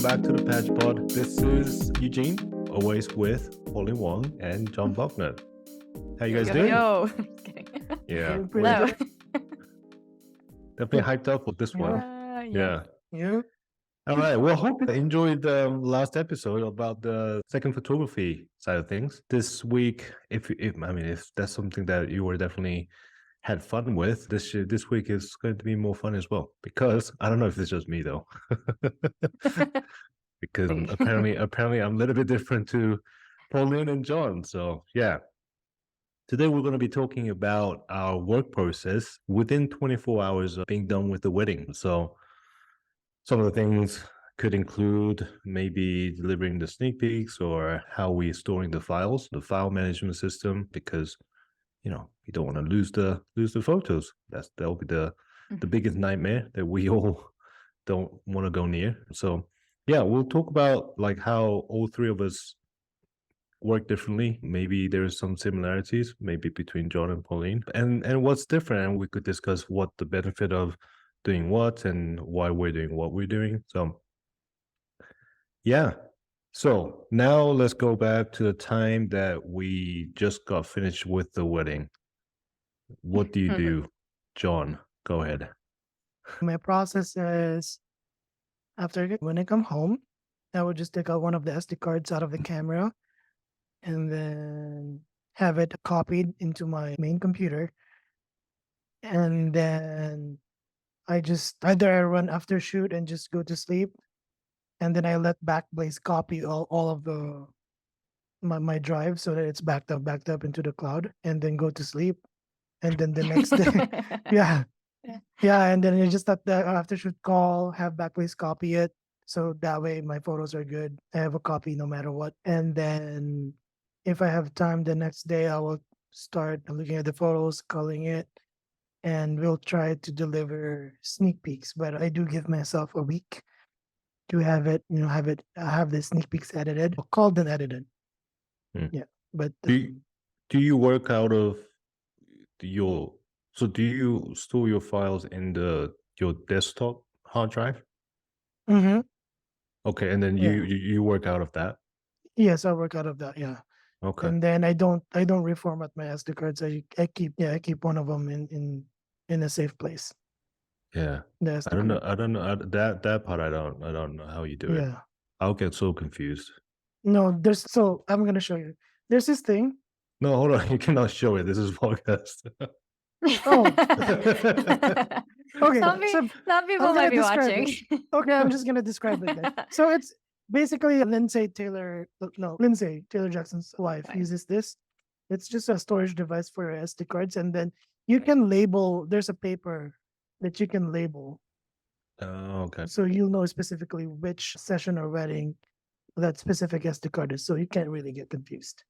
welcome back to the Patch Pod. This is Eugene, always with Pauline Wong and John Buckner. How you guys doing? Yo. Just kidding. Yeah, Doing we're Hello. definitely hyped up with this one. Yeah. Yeah. All right. Well, hope you enjoyed the last episode about the second photography side of things. This week, if that's something that you were definitely had fun with, this week is going to be more fun as well. Because I don't know if it's just me though. Because apparently I'm a little bit different to Pauline and John. So yeah. Today we're going to be talking about our work process within 24 hours of being done with the wedding. So some of the things could include maybe delivering the sneak peeks or how we're storing the files, the file management system, because you don't want to lose the photos. That'll be the biggest nightmare that we all don't want to go near. So yeah, we'll talk about like how all three of us work differently. Maybe there's some similarities, maybe between John and Pauline, and what's different. And we could discuss what the benefit of doing what and why we're doing what we're doing. So yeah. So now let's go back to the time that we just got finished with the wedding. What do you do, John? Go ahead. My process is when I come home, I would just take out one of the SD cards out of the camera and then have it copied into my main computer. And then I just either I run after shoot and just go to sleep. And then I let Backblaze copy all of my drive so that it's backed up into the cloud and then go to sleep. And then the next day, yeah. And then you just let the after shoot call, have Backblaze copy it. So that way my photos are good. I have a copy no matter what. And then if I have time the next day, I will start looking at the photos, culling it, and we'll try to deliver sneak peeks. But I do give myself a week to have the sneak peeks edited, or called and edited. Yeah. But do you work out of do you store your files in your desktop hard drive? Mm-hmm. Okay, and then you work out of that? Yes, I work out of that. Yeah. Okay. And then I don't reformat my SD cards. I keep one of them in a safe place. Yeah. The SD I don't know. card. I don't know that part. I don't know how you do it. Yeah. I'll get so confused. No, I'm gonna show you. There's this thing. No, hold on. You cannot show it. This is podcast. Oh. Okay. Some people I'm might gonna be describe watching. it. Okay, I'm just gonna describe it then. So it's basically Lindsay Taylor Jackson's wife Right. uses this. It's just a storage device for your SD cards, and then you can label. There's a paper that you can label, Oh, okay. so you'll know specifically which session or wedding that specific SD card is. So you can't really get confused.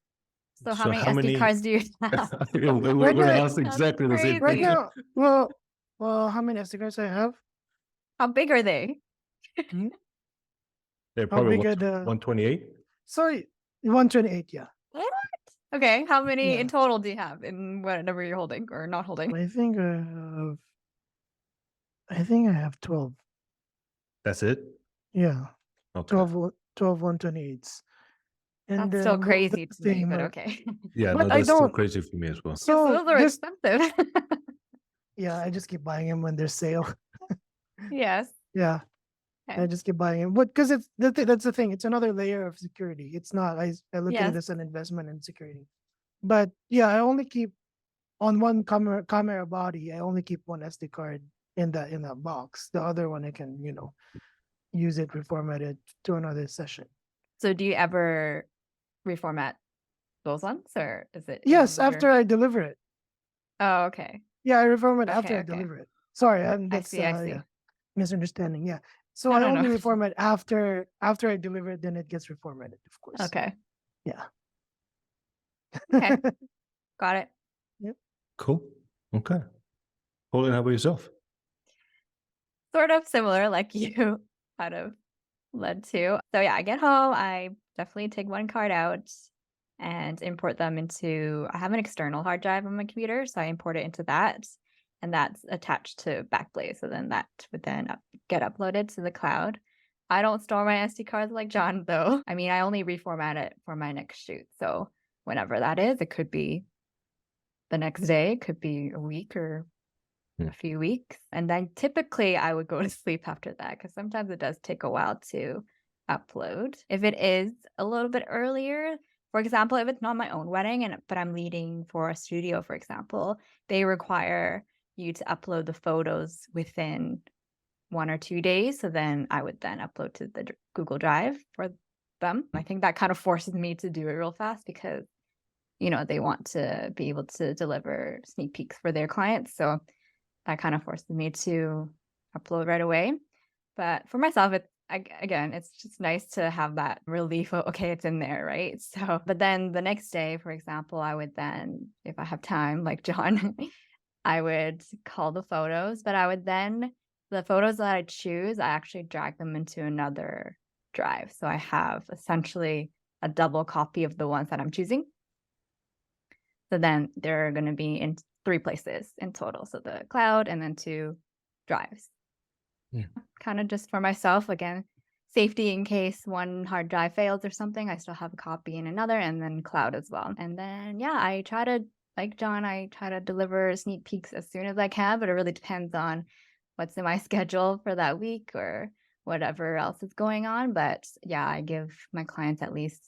So how many SD cards do you have? We're gonna ask exactly the same Right thing. now, well, how many SD cards I have? How big are they? They're probably big are the- 128. Sorry, 128. Yeah. What? Okay, how many Yeah. in total do you have in whatever you're holding or not holding? I think I have 12. That's it? Yeah, Okay. 12 128s. And That's still then crazy the to me, thing, but okay. Yeah, But no, I that's still don't- crazy for me as well. So Those are this- expensive. yeah, I just keep buying them when they're sale. Yes. Yeah, Okay. I just keep buying them. But because that's the thing. It's another layer of security. It's not. I look at Yes. it as an investment in security. But yeah, I only keep on one camera body. I only keep one SD card in that box. The other one I can use it, reformat it to another session. So do you ever reformat those ones, or is it? Yes, easier? after I deliver it. Oh, okay. Yeah, I reformat after I Okay. deliver it. Sorry, that's see. yeah, misunderstanding. Yeah, so No, I no, only no. reformat after I deliver it. Then it gets reformatted, of course. Okay. Yeah. Okay. Got it. Cool. Okay. Pauline, how about yourself? Sort of similar, like you kind of led to. So yeah, I get home, I definitely take one card out and import them into, I have an external hard drive on my computer, so I import it into that, and that's attached to Backblaze. So then that would then get uploaded to the cloud. I don't store my SD cards like John, though. I mean, I only reformat it for my next shoot. So whenever that is, it could be the next day, it could be a week or a few weeks. And then typically I would go to sleep after that because sometimes it does take a while to upload. If it is a little bit earlier, for example, if it's not my own wedding but I'm leading for a studio, for example, they require you to upload the photos within 1 or 2 days. So then I would then upload to the Google Drive for them. I think that kind of forces me to do it real fast because, they want to be able to deliver sneak peeks for their clients. So that kind of forces me to upload right away. But for myself, it's just nice to have that relief of, okay, it's in there, right? So, but then the next day, for example, I would then, if I have time, like John, I would call the photos, but I would then, the photos that I choose, I actually drag them into another drive. So I have essentially a double copy of the ones that I'm choosing. So then they're going to be in 3 places in total. So the cloud and then 2 drives. Yeah. Kind of just for myself, again, safety in case one hard drive fails or something. I still have a copy in another and then cloud as well. And then, I try to, like John, I try to deliver sneak peeks as soon as I can, but it really depends on what's in my schedule for that week or whatever else is going on. But I give my clients at least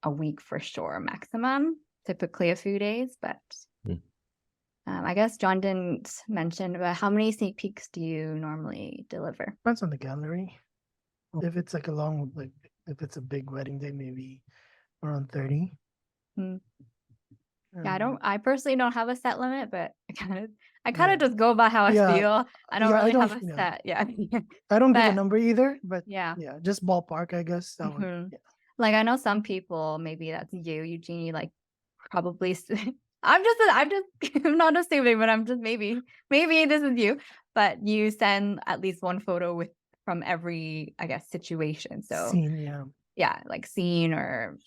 a week for sure, maximum, typically a few days. But I guess John didn't mention, but how many sneak peeks do you normally deliver? Depends on the gallery. If it's like if it's a big wedding day, maybe around 30. I personally don't have a set limit, but I kind of just go by how I feel. I don't really have a set. I don't give a number either, but just ballpark, I guess. Like I know some people, maybe that's you, Eugene, like probably I'm not assuming, but I'm just maybe this is you, but you send at least one photo from every, I guess, situation. So scene, like scene or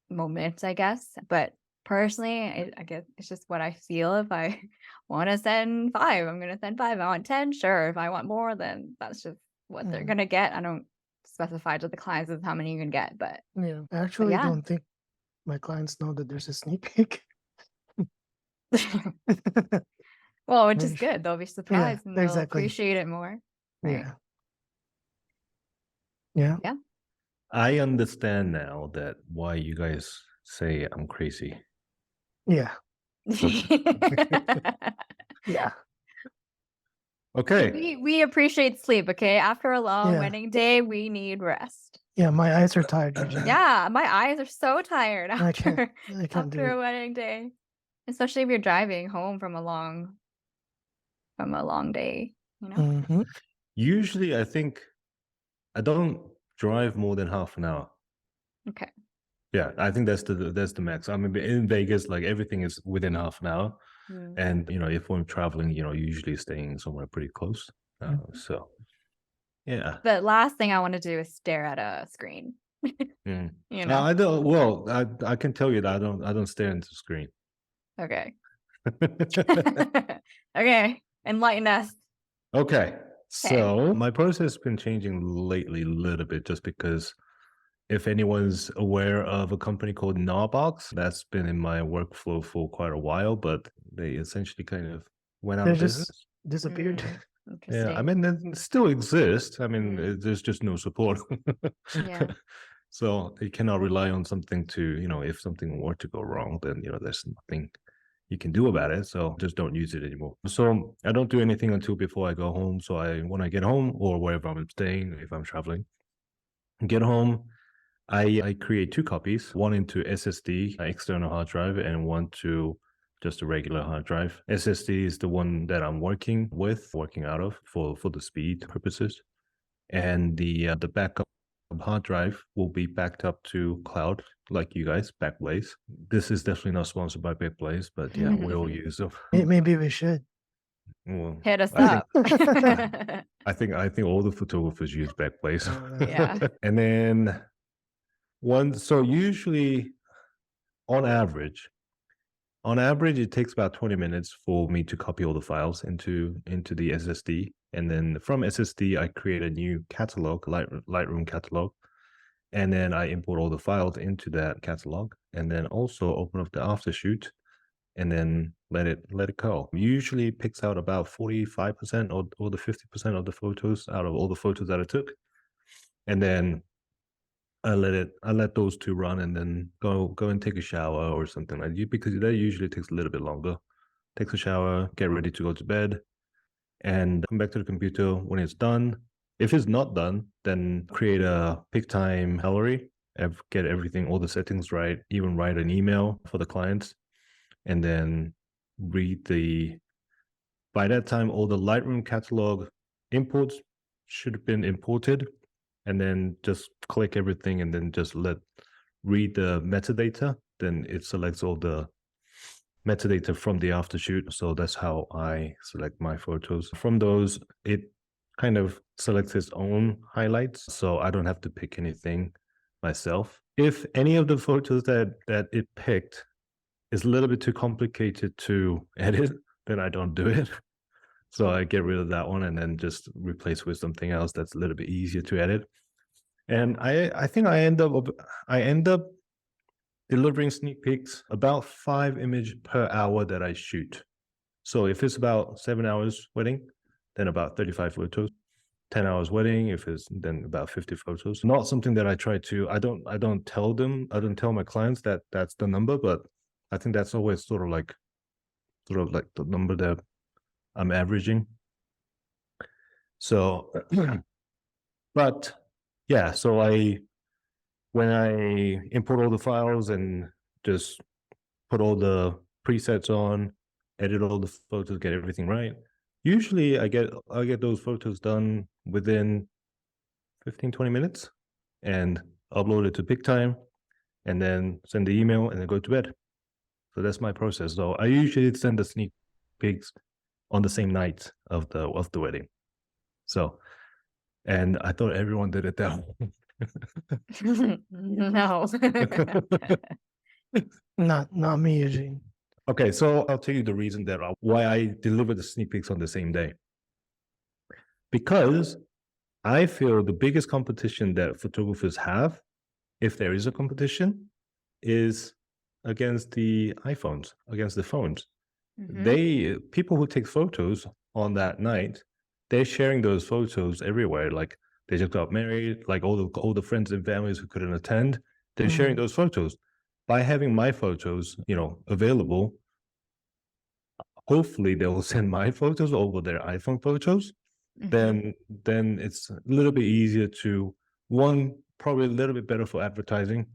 moment, I guess. But personally, I guess it's just what I feel. If I want to send 5, I'm going to send 5. If I want 10, sure. If I want more, then that's just what they're going to get. I don't specify to the clients as how many you can get, but I actually don't think my clients know that there's a sneak peek. Well, which is good. They'll be surprised and they'll exactly. appreciate it more. Right? Yeah. I understand now that why you guys say I'm crazy. Yeah. Yeah. Okay. We appreciate sleep, okay? After a long wedding day, we need rest. Yeah, my eyes are tired, Eugene. Yeah, my eyes are so tired I can't do after it. a wedding day. Especially if you're driving home from a long day, Usually I think I don't drive more than half an hour. Okay. Yeah, I think that's the max. I mean, in Vegas, like everything is within half an hour. And if we're traveling, usually staying somewhere pretty close. So yeah. The last thing I want to do is stare at a screen. I don't. Well, I can tell you that I don't stare into the screen. Okay. Okay. Enlighten us. Okay. So my process has been changing lately a little bit just because if anyone's aware of a company called Gnawbox, that's been in my workflow for quite a while, but they essentially kind of went out of business. Disappeared. Yeah, I mean, they still exist. I mean, there's just no support. Yeah. So you cannot rely on something to, if something were to go wrong, then, there's nothing you can do about it. So just don't use it anymore. So I don't do anything until before I go home. So when I get home or wherever I'm staying, if I'm traveling, get home, I create 2 copies, one into SSD, external hard drive, and one to just a regular hard drive. SSD is the one that I'm working out of for the speed purposes. And the backup hard drive will be backed up to cloud, like you guys, Backblaze. This is definitely not sponsored by Backblaze, but yeah, we all use them. Maybe we should. Well, hit us up. I think all the photographers use Backblaze. Yeah. And then so usually on average, it takes about 20 minutes for me to copy all the files into the SSD. And then from SSD, I create a new catalog, Lightroom catalog. And then I import all the files into that catalog, and then also open up the aftershoot, and then let it go. Usually it picks out about 45% or the 50% of the photos out of all the photos that I took. And then I let those two run, and then go and take a shower or something like that, because that usually takes a little bit longer. Take a shower, get ready to go to bed, and come back to the computer when it's done. If it's not done, then create a peak time gallery, get everything, all the settings right, even write an email for the clients, and then by that time, all the Lightroom catalog imports should have been imported, and then just click everything and then just read the metadata. Then it selects all the metadata from the aftershoot. So that's how I select my photos. From those, it kind of selects its own highlights, so I don't have to pick anything myself. If any of the photos that it picked is a little bit too complicated to edit, then I don't do it. So I get rid of that one and then just replace with something else that's a little bit easier to edit. And I think I end up delivering sneak peeks about 5 images per hour that I shoot. So if it's about 7 hours wedding, then about 35 photos. 10 hours wedding, if it's then about 50 photos. Not something that I try to, I don't tell my clients that that's the number, but I think that's always sort of like the number that I'm averaging. So, but yeah, so when I import all the files and just put all the presets on, edit all the photos, get everything right, usually I get those photos done within 15-20 minutes and upload it to PicTime, and then send the email and then go to bed. So that's my process. So I usually send the sneak peeks on the same night of the wedding. So, and I thought everyone did it that way. No. Not me, Eugene. Okay, so I'll tell you the reason that why I deliver the sneak peeks on the same day. Because I feel the biggest competition that photographers have, if there is a competition, is against the iPhones, against the phones. Mhm. People who take photos on that night, they're sharing those photos everywhere. Like they just got married, like all the friends and families who couldn't attend, they're sharing those photos. By having my photos, available, hopefully they will send my photos over their iPhone photos. Mhm. Then it's a little bit easier to, one, probably a little bit better for advertising.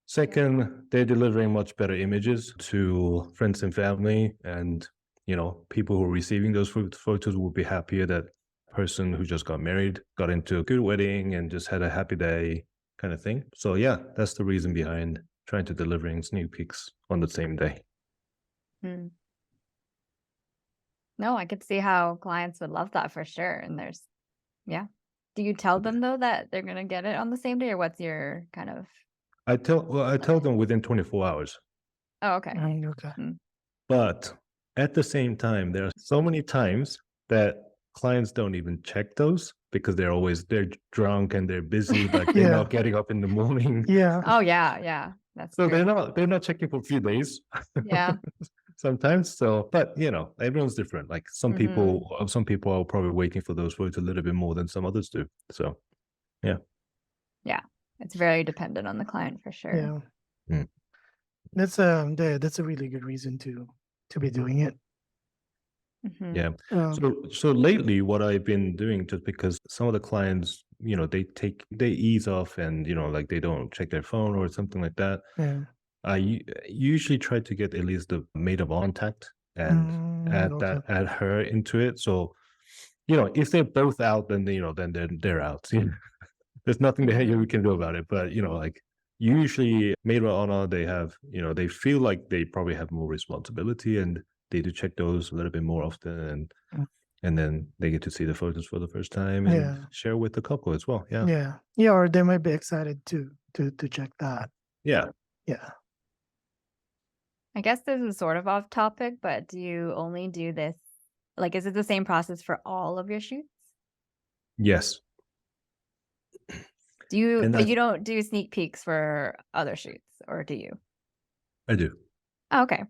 Second, they're delivering much better images to friends and family, and people who are receiving those photos will be happier that person who just got married got into a good wedding and just had a happy day, kind of thing. So yeah, that's the reason behind trying to delivering sneak peeks on the same day. Mm. No, I could see how clients would love that for sure. And yeah. Do you tell them though that they're gonna get it on the same day, or what's your kind of? I tell them within 24 hours. Oh, okay. Okay. But at the same time, there are so many times that clients don't even check those because they're drunk and they're busy, like they're Yeah. not getting up in the morning. Yeah. Oh yeah. That's So true. they're not checking for a few days Yeah. sometimes. So, but everyone's different. Like some Mhm. people are probably waiting for those photos a little bit more than some others do. So, yeah. Yeah. It's very dependent on the client for sure. Yeah. Mm. That's a really good reason to be doing it. Mhm. Yeah. Um, So lately, what I've been doing, just because some of the clients, they ease off and like they don't check their phone or something like that. yeah. I usually try to get at least the maid of contact and Okay. add her into it. So if they're both out, then then they're out. There's nothing that you Mhm. can do about it. But like usually maid of honor, they have they feel like they probably have more responsibility, and they do check those a little bit more often, Mm. and then they get to see the photos for the first time and Yeah. share with the couple as well. Yeah. Yeah. Yeah. Or they might be excited to check that. Yeah. Yeah. I guess this is sort of off topic, but do you only do this Like, is it the same process for all of your shoots? Yes. And But you don't do sneak peeks for other shoots, or do you? I do. Oh, okay.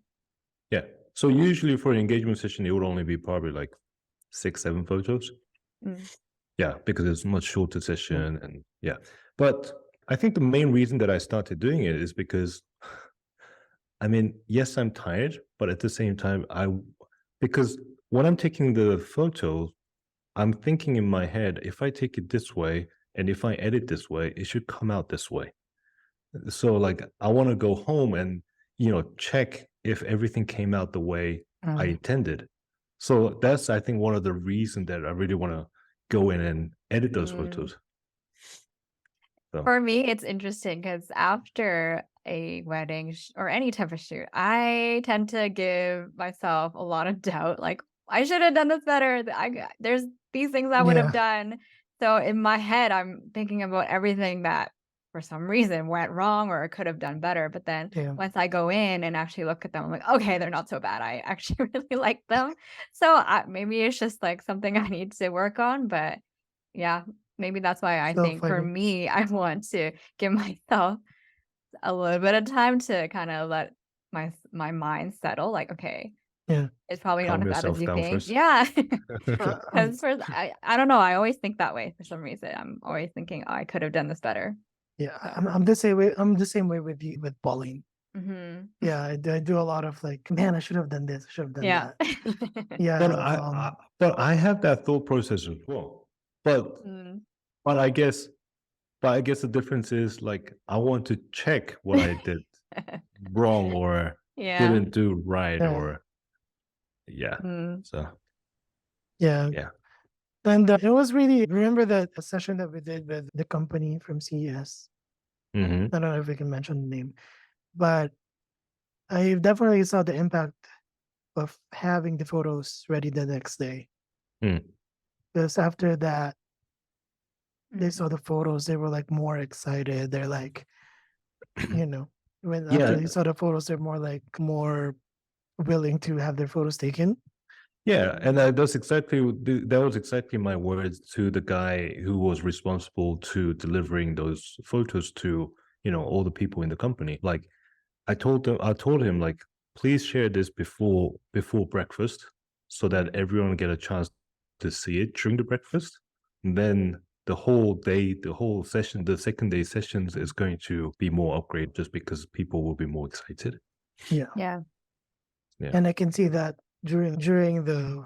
Yeah. So usually for an engagement session, it would only be probably like 6, 7 photos. Mm. Yeah, because it's a much shorter session and yeah. But I think the main reason that I started doing it is because I mean, yes, I'm tired, but at the same time, because when I'm taking the photo, I'm thinking in my head, if I take it this way and if I edit this way, it should come out this way. So like I want to go home and check if everything came out the way I intended. So that's I think one of the reasons that I really want to go in and edit those Mm. photos. So For me, it's interesting because after a wedding or any type of shoot, I tend to give myself a lot of doubt. Like, I should have done this better. There's these things I would have Yeah. done. So in my head, I'm thinking about everything that for some reason went wrong or I could have done better. But then Yeah. once I go in and actually look at them, I'm like, okay, they're not so bad. I actually really like them. So maybe it's just like something I need to work on. But yeah, maybe that's why I So think for funny. me, I want to give myself a little bit of time to kind of let my mind settle. Like, okay, Yeah. it's probably not calm as bad as yourself you down think. first. Yeah. Um, Because I don't know. I always think that way for some reason. I'm always thinking, oh, I could have done this better. yeah, So, I'm the same way. I'm the same way with you with Pauline. mhm. Yeah, I do a lot of like, man, I should have done this. I should have done Yeah. that. Yeah. But I have that thought process as well. But Mm. but I guess the difference is like I want to check what I did wrong or Yeah. didn't do right Yeah. or yeah. Mm. So Yeah. yeah. And it was really, remember that a session that we did with the company from CES? Hmm. I don't know if we can mention the name, but I definitely saw the impact of having the photos ready the next day. Mm. Because after that, they Mm. saw the photos, they were like more excited. They're like, when Yeah. after they saw the photos, they're more willing to have their photos taken. Yeah, and that was exactly my words to the guy who was responsible to delivering those photos to all the people in the company. Like I told him like, please share this before breakfast so that everyone get a chance to see it during the breakfast. And then the whole day, the whole session, the second day sessions is going to be more upgrade just because people will be more excited. Yeah. Yeah. Yeah. And I can see that during the,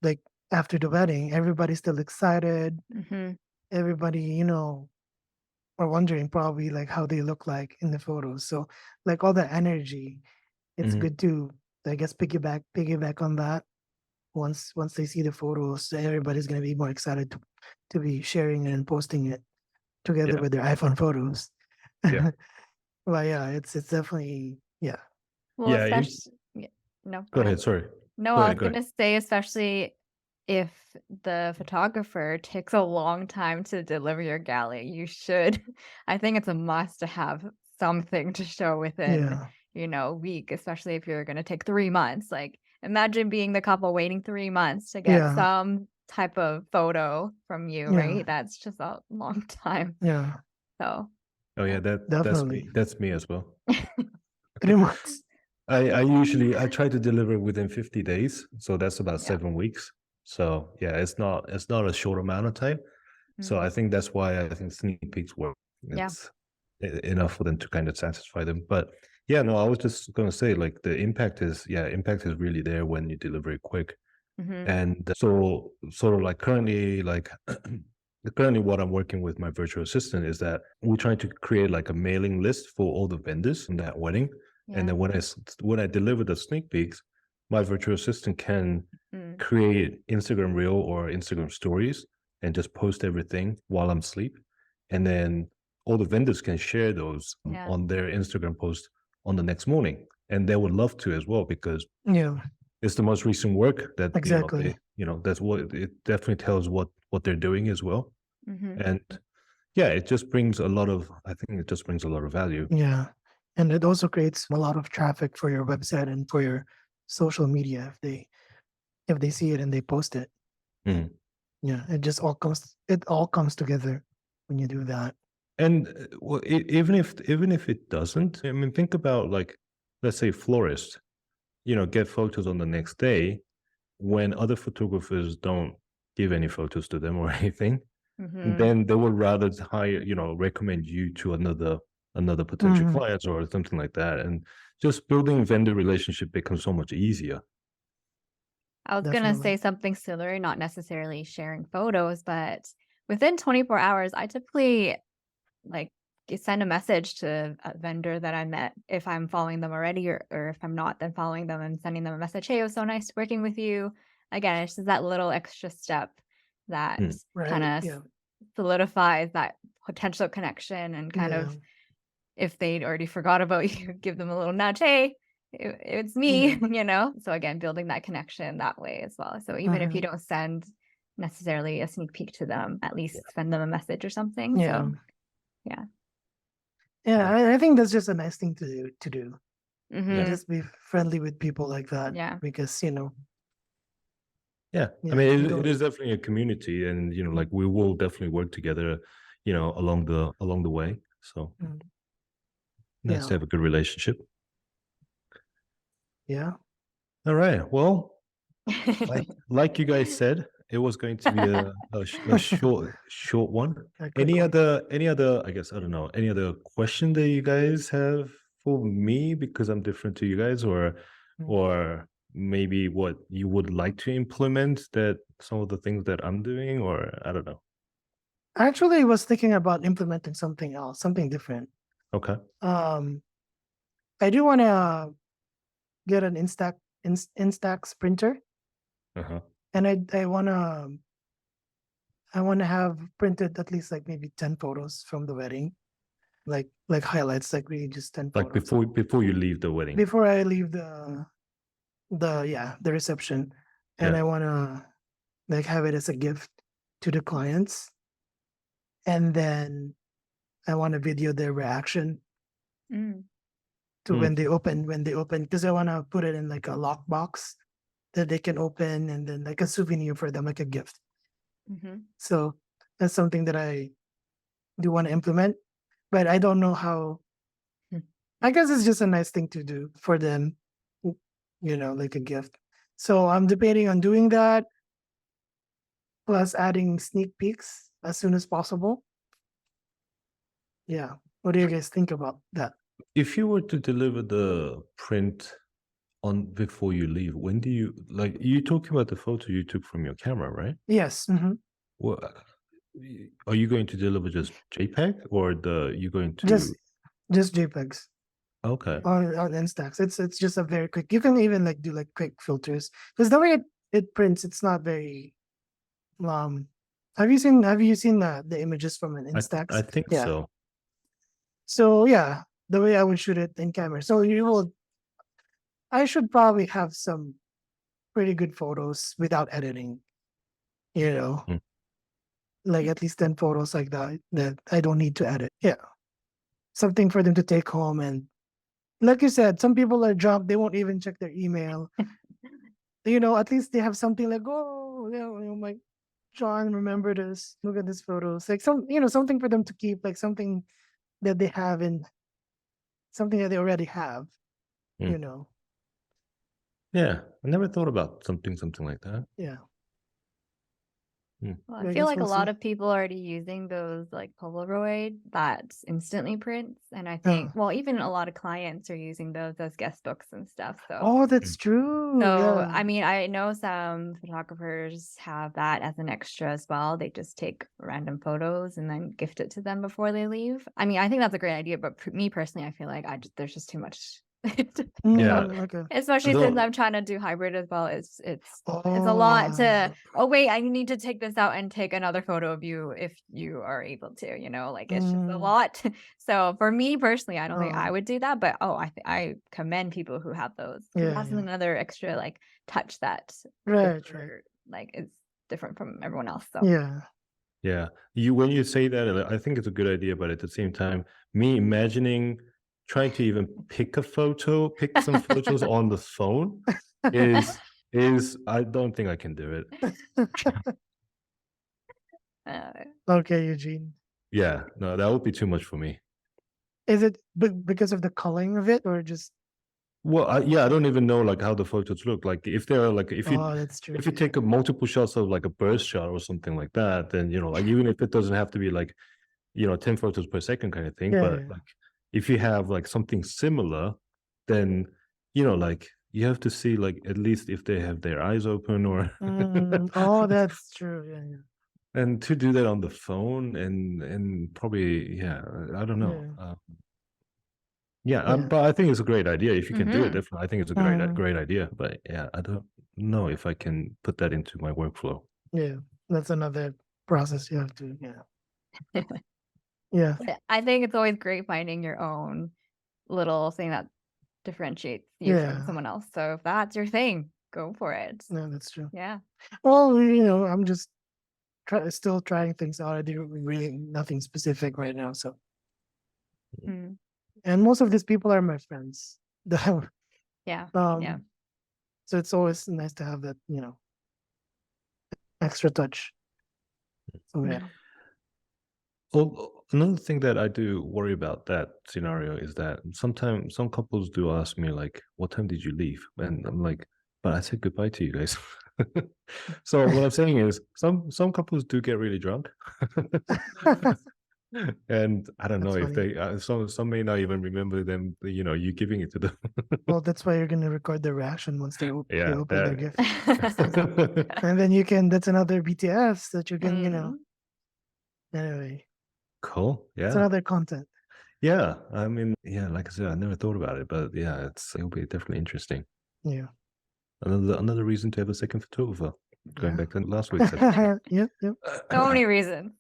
like, after the wedding, everybody's still excited. Hmm. Everybody, are wondering probably like how they look like in the photos. So like all that energy, it's Mhm. good to, I guess, piggyback on that. Once they see the photos, everybody's gonna be more excited to be sharing it and posting it together Yeah. with their iPhone photos. Yeah. Well, yeah, it's definitely, yeah. Well, Yeah. especially, no, Go ahead. Sorry. No, Go I ahead. was Go ahead. gonna say, especially if the photographer takes a long time to deliver your galley, you should. I think it's a must to have something to show within, Yeah. week, especially if you're gonna take 3 months. Like, imagine being the couple waiting 3 months to get Yeah. some type of photo from you, Yeah. right? That's just a long time. Yeah. So, Oh yeah, yeah. that's me. Definitely. That's me as well. 3 months. I try to deliver within 50 days, so that's about Yeah. 7 weeks. So yeah, it's not a short amount of time. So Mhm. I think that's why I think sneak peeks work. Yeah. It's enough for them to kind of satisfy them. But yeah, no, I was just gonna say like the impact is really there when you deliver it quick. Mhm. And so sort of like currently what I'm working with my virtual assistant is that we're trying to create like a mailing list for all the vendors in that wedding. And Yeah. then when I deliver the sneak peeks, my virtual assistant can Mm. create Instagram reel or Instagram stories and just post everything while I'm asleep. And then all the vendors can share those Yeah. on their Instagram post on the next morning. And they would love to as well because Yeah. it's the most recent work that Exactly. that's what it definitely tells what they're doing as well. Mhm. And yeah, it just brings a lot of value. Yeah. And it also creates a lot of traffic for your website and for your social media if they see it and they post it. Mhm. Yeah, it all comes together when you do that. And well, even if it doesn't, I mean, think about like, let's say florists, get photos on the next day when other photographers don't give any photos to them or anything. Hmm. Then they would rather hire, recommend you to another potential Mhm. clients or something like that. And just building vendor relationship becomes so much easier. I was gonna say Definitely. something similar, not necessarily sharing photos, but within 24 hours, I typically like send a message to a vendor that I met if I'm following them already, or if I'm not, then following them and sending them a message. Hey, it was so nice working with you. Again, it's just that little extra step that Mm. kind Right. of Yeah. solidifies that potential connection, and kind Yeah. of, if they'd already forgot about you, give them a little nudge. Hey, it's me, Yeah. So again, building that connection that way as well. So even if you Mhm. don't send necessarily a sneak peek to them, at least send them a message or something. Yeah. So yeah. Yeah. Yeah. I think that's just a nice thing to do. Yeah. Hmm. Just be friendly with people like that Yeah. because Yeah. I yeah, mean, you it don't. is definitely a community, and like we will definitely work together, along the way. So Mm, nice to Yeah. have a good relationship. Yeah. All right. Well, like you guys said, it was going to be a short one. A quick one. Any other, I guess, I don't know, any other question that you guys have for me, because I'm different to you guys, Mm. or maybe what you would like to implement, that some of the things that I'm doing, or I don't know. Actually, I was thinking about implementing something else, something different. Okay. Um, I do want to get an Instax printer, Uh-huh. and I want to have printed at least like maybe 10 photos from the wedding, like highlights, like really just 10 Like photos before you leave the wedding. before I leave the reception, and Yeah. I want to like have it as a gift to the clients, and then I want to video their reaction Mm, to Mm. when they open, because I want to put it in like a lockbox that they can open, and then like a souvenir for them, like a gift. mhm. So that's something that I do want to implement, but I don't know how. Hmm. I guess it's just a nice thing to do for them, like a gift. So I'm debating on doing that, plus adding sneak peeks as soon as possible. Yeah. What do you guys think about that? If you were to deliver the print on before you leave, when do you, like, you talking about the photo you took from your camera, right? Yes. Well, are you going to deliver just JPEG, or you going Just to? just JPEGs Okay. on Instax. It's just a very quick. You can even like do like quick filters, because the way it prints, it's not very. Um, have you seen the images from an I Instax? think Yeah. so. So yeah, the way I would shoot it in camera. So I should probably have some pretty good photos without editing. You know, Mm. like at least 10 photos like that I don't need to edit. Yeah, something for them to take home, and like you said, some people are drunk; they won't even check their email. At least they have something like, oh, yeah, my John, remember this? Look at this photos. Like something for them to keep, like something that they have in something that they already have. Mm. You know, Yeah, I never thought about something like that. yeah. Mm. Well, I But I feel guess like a we'll lot see. of people are already using those like Polaroid that instantly prints. And I Uh, think, well, even a lot of clients are using those as guest books and stuff. oh, that's Mm. true. So, Yeah. I mean, I know some photographers have that as an extra as well. They just take random photos and then gift it to them before they leave. I mean, I think that's a great idea, but me personally, I feel like there's just too much to think Yeah, about. Okay. Especially since though. I'm trying to do hybrid as well. It's a lot to, Oh. oh wait, I need to take this out and take another photo of you if you are able to, like it's just a Mm, lot. So for me personally, I don't think I oh. would do that, but I commend people who have those. 'Cause it Yeah. has Yeah. another extra like touch that Right. like is different from everyone else. So Yeah. Yeah, when you say that, I think it's a good idea, but at the same time, me imagining trying to even pick some photos on the phone is is I don't think I can do it. Uh, Okay, Eugene. Yeah, no, that would be too much for me. Is it because of the coloring of it, or just? Well, yeah, I don't even know like how the photos look. Like if they're like Oh, that's true. if you take a multiple shots of like a burst shot or something like that, then like even if it doesn't have to be like 10 photos per second kind of thing, Yeah, but yeah. like if you have like something similar, then like you have to see like at least if they have their eyes open or Oh, that's true. Yeah, yeah. and to do that on the phone and probably I don't know. Yeah. Yeah, Yeah. but I think it's a great idea. If you can do it, mhm. definitely, I think it's a Mhm. great idea. But yeah, I don't know if I can put that into my workflow. Yeah. That's another process you have to. Yeah. Yeah. But I think it's always great finding your own little thing that differentiates you from Yeah. someone else. So if that's your thing, go for it. No, that's true. Yeah. Well, I'm just still trying things out. I do really nothing specific right now. So, Mm. and most of these people are my friends. The Yeah. Yeah. so it's always nice to have that, extra touch. So yeah. Mm. Well, another thing that I do worry about that scenario is that sometimes some couples do ask me like, "What time did you leave?" And I'm like, "But I said goodbye to you guys." So what I'm saying is, some couples do get really drunk. And I don't know That's if funny. they some may not even remember them, you giving it to them. Well, that's why you're gonna record the reaction once they Yeah, open their gift, that. and then you can. That's another BTS that you can, Mm. Anyway, Cool. it's Yeah. another content. Yeah. I mean, yeah, like I said, I never thought about it, but yeah, it'll be definitely interesting. Yeah. Another reason to have a second photographer. Going Yeah. back to last week's episode. Yep. Yep. So many reasons.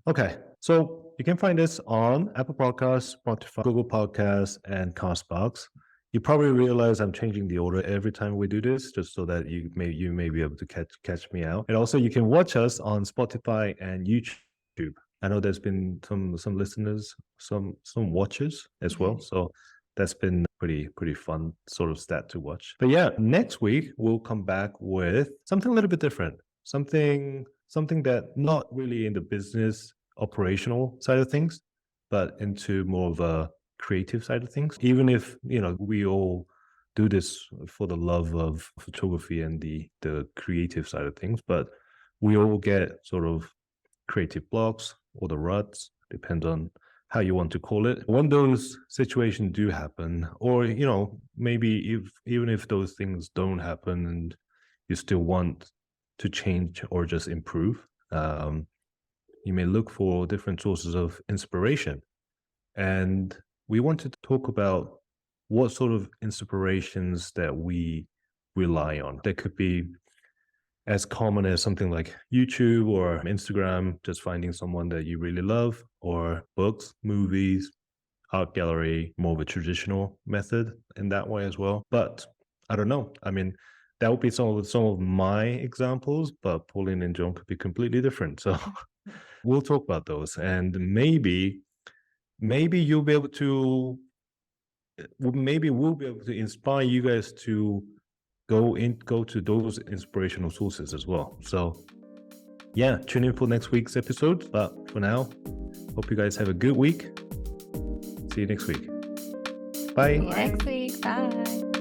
Okay. So you can find us on Apple Podcasts, Spotify, Google Podcasts, and Castbox. You probably realize I'm changing the order every time we do this, just so that you may be able to catch me out. And also, you can watch us on Spotify and YouTube. I know there's been some listeners, some watchers as well. So that's been pretty fun sort of stat to watch. But yeah, next week we'll come back with something a little bit different, something that not really in the business operational side of things, but into more of a creative side of things. Even if we all do this for the love of photography and the creative side of things, but we all get sort of creative blocks or the ruts, depends on how you want to call it. When those situations do happen, or maybe even if those things don't happen and you still want to change or just improve, you may look for different sources of inspiration. And we wanted to talk about what sort of inspirations that we rely on. That could be as common as something like YouTube or Instagram, just finding someone that you really love, or books, movies, art gallery, more of a traditional method in that way as well. But I don't know. I mean, that would be some of my examples, but Pauline and John could be completely different. So we'll talk about those, and maybe you'll be able to maybe we'll be able to inspire you guys to go to those inspirational sources as well. So yeah, tune in for next week's episode. But for now, hope you guys have a good week. See you next week. Bye. See you next week. Bye.